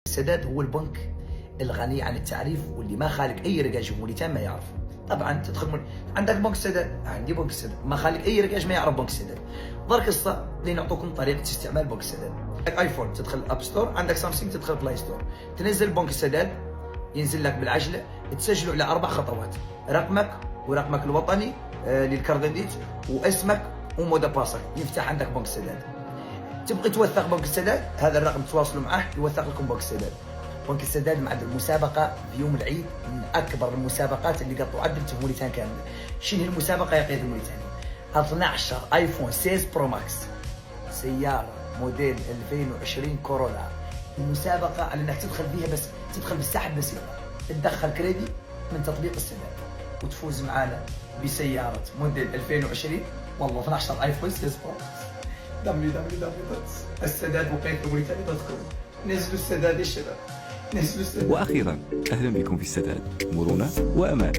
السداد هو البنك الغني عن التعريف واللي ما خالق اي رقاج في موريتان ما يعرف. طبعا تدخل عندك بنك السداد، عندي بنك السداد، ما خالق اي رقاج ما يعرف بنك السداد. درك الصا اللي نعطوكم طريقه استعمال بنك السداد. عندك ايفون تدخل الاب ستور، عندك سامسونج تدخل بلاي ستور، تنزل بنك السداد، ينزل لك بالعجله، تسجلوا على 4 خطوات: رقمك ورقمك الوطني للكارديت واسمك ومودا باسك، يفتح عندك بنك السداد. تبغي توثق بنك السداد، هذا الرقم تواصلوا معه يوثق لكم بنك السداد. بنك السداد معدل المسابقه في يوم العيد من اكبر المسابقات اللي قد تعدلت في موريتان كامله. شنو هي المسابقه يا قيد الموريتاني؟ 12 ايفون 16 برو ماكس، سياره موديل 2020 كورولا. المسابقه على انك تدخل فيها، بس تدخل بالسحب بسيطه، تدخل كريدي من تطبيق السداد وتفوز معنا بسياره موديل 2020 والله 12 ايفون 16 برو ماكس. السداد وقيت الموريتاني تدخل. نزلوا السداد يا شباب، نزلوا السداد. وأخيرا أهلا بكم في السداد، مرونة وأمان.